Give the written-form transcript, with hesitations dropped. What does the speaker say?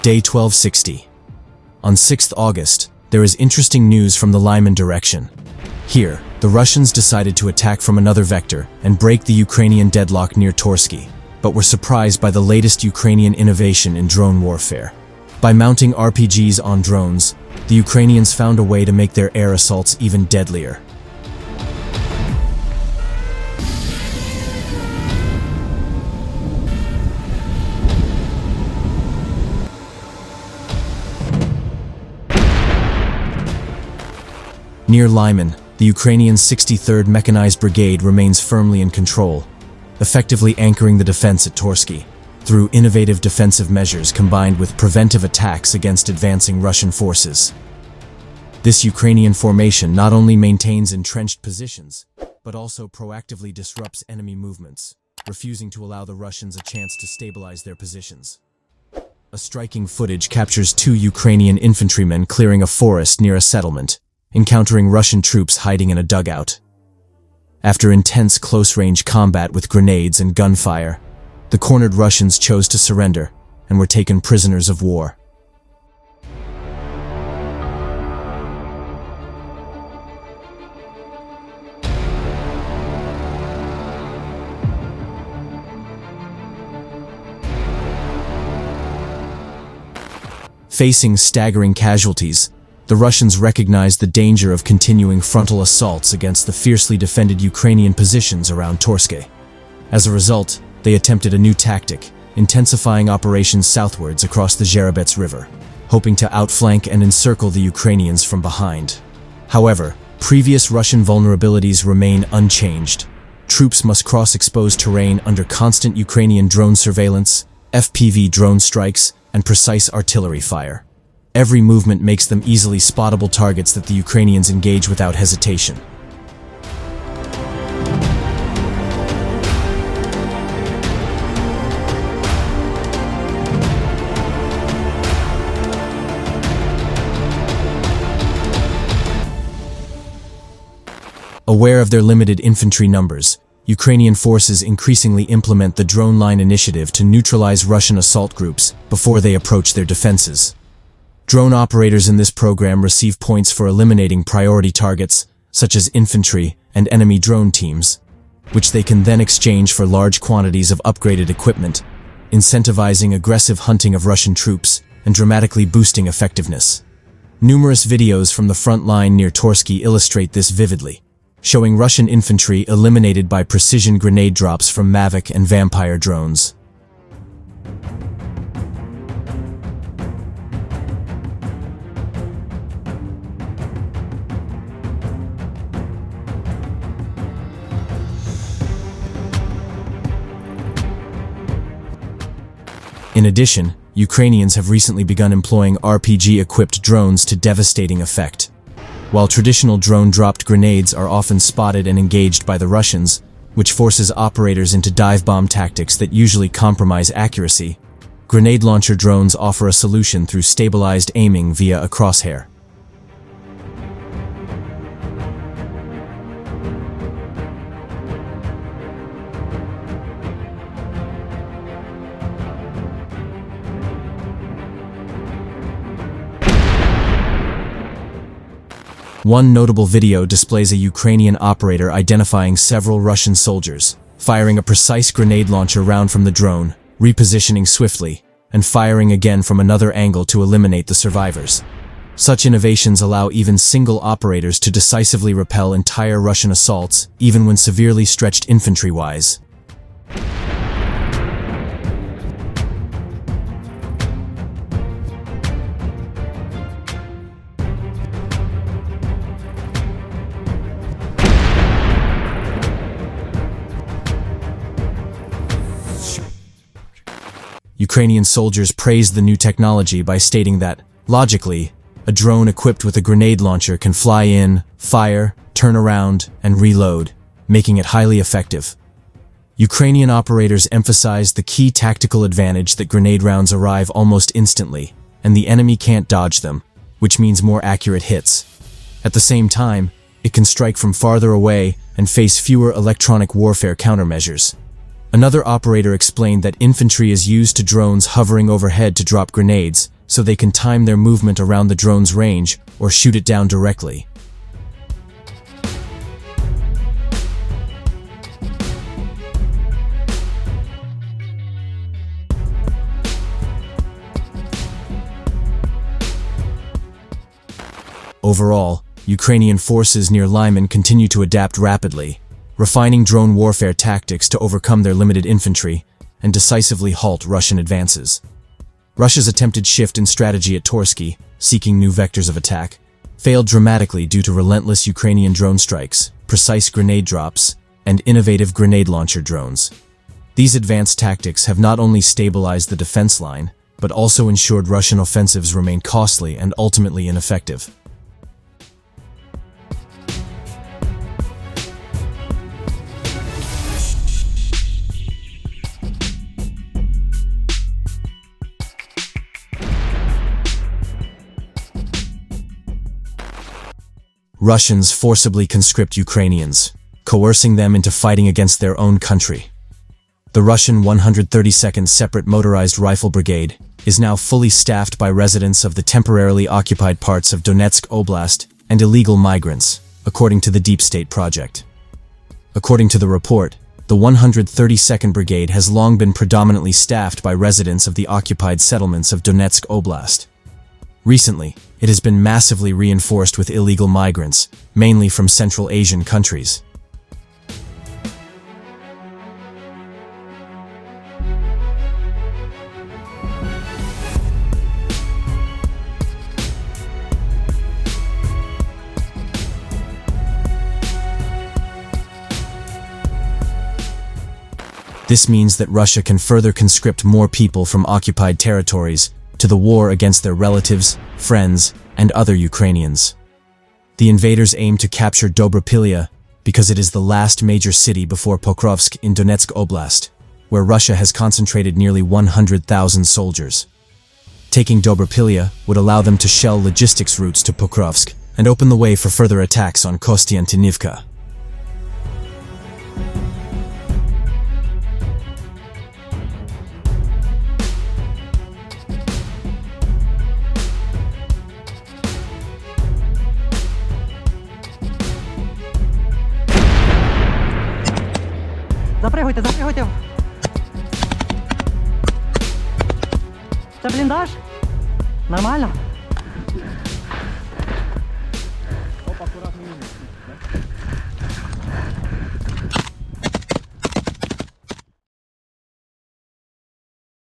Day 1260. On 6th August, there is interesting news from the Lyman direction. Here, the Russians decided to attack from another vector and break the Ukrainian deadlock near Torske, but were surprised by the latest Ukrainian innovation in drone warfare. By mounting RPGs on drones, the Ukrainians found a way to make their air assaults even deadlier. Near Lyman, the Ukrainian 63rd Mechanized Brigade remains firmly in control, effectively anchoring the defense at Torske through innovative defensive measures combined with preventive attacks against advancing Russian forces. This Ukrainian formation not only maintains entrenched positions, but also proactively disrupts enemy movements, refusing to allow the Russians a chance to stabilize their positions. A striking footage captures two Ukrainian infantrymen clearing a forest near a settlement, encountering Russian troops hiding in a dugout. After intense close-range combat with grenades and gunfire, the cornered Russians chose to surrender and were taken prisoners of war. Facing staggering casualties, the Russians recognized the danger of continuing frontal assaults against the fiercely defended Ukrainian positions around Torske. As a result, they attempted a new tactic, intensifying operations southwards across the Zherabets River, hoping to outflank and encircle the Ukrainians from behind. However, previous Russian vulnerabilities remain unchanged. Troops must cross exposed terrain under constant Ukrainian drone surveillance, FPV drone strikes, and precise artillery fire. Every movement makes them easily spottable targets that the Ukrainians engage without hesitation. Aware of their limited infantry numbers, Ukrainian forces increasingly implement the drone line initiative to neutralize Russian assault groups before they approach their defenses. Drone operators in this program receive points for eliminating priority targets, such as infantry and enemy drone teams, which they can then exchange for large quantities of upgraded equipment, incentivizing aggressive hunting of Russian troops and dramatically boosting effectiveness. Numerous videos from the front line near Torske illustrate this vividly, showing Russian infantry eliminated by precision grenade drops from Mavic and Vampire drones. In addition, Ukrainians have recently begun employing RPG-equipped drones to devastating effect. While traditional drone-dropped grenades are often spotted and engaged by the Russians, which forces operators into dive bomb tactics that usually compromise accuracy, grenade launcher drones offer a solution through stabilized aiming via a crosshair. One notable video displays a Ukrainian operator identifying several Russian soldiers, firing a precise grenade launcher round from the drone, repositioning swiftly, and firing again from another angle to eliminate the survivors. Such innovations allow even single operators to decisively repel entire Russian assaults, even when severely stretched infantry-wise. Ukrainian soldiers praised the new technology by stating that, logically, a drone equipped with a grenade launcher can fly in, fire, turn around, and reload, making it highly effective. Ukrainian operators emphasized the key tactical advantage that grenade rounds arrive almost instantly, and the enemy can't dodge them, which means more accurate hits. At the same time, it can strike from farther away and face fewer electronic warfare countermeasures. Another operator explained that infantry is used to drones hovering overhead to drop grenades, so they can time their movement around the drone's range or shoot it down directly. Overall, Ukrainian forces near Lyman continue to adapt rapidly, refining drone warfare tactics to overcome their limited infantry and decisively halt Russian advances. Russia's attempted shift in strategy at Torske, seeking new vectors of attack, failed dramatically due to relentless Ukrainian drone strikes, precise grenade drops, and innovative grenade launcher drones. These advanced tactics have not only stabilized the defense line, but also ensured Russian offensives remain costly and ultimately ineffective. Russians forcibly conscript Ukrainians, coercing them into fighting against their own country. The Russian 132nd Separate Motorized Rifle Brigade is now fully staffed by residents of the temporarily occupied parts of Donetsk Oblast and illegal migrants, according to the Deep State Project. According to the report, the 132nd Brigade has long been predominantly staffed by residents of the occupied settlements of Donetsk Oblast. Recently, it has been massively reinforced with illegal migrants, mainly from Central Asian countries. This means that Russia can further conscript more people from occupied territories to the war against their relatives, friends, and other Ukrainians. The invaders aim to capture Dobropilya because it is the last major city before Pokrovsk in Donetsk Oblast, where Russia has concentrated nearly 100,000 soldiers. Taking Dobropilya would allow them to shell logistics routes to Pokrovsk and open the way for further attacks on Kostiantynivka. Запригуйте, запригуйте. Це бліндаж? Нормально? Оп, акуратно.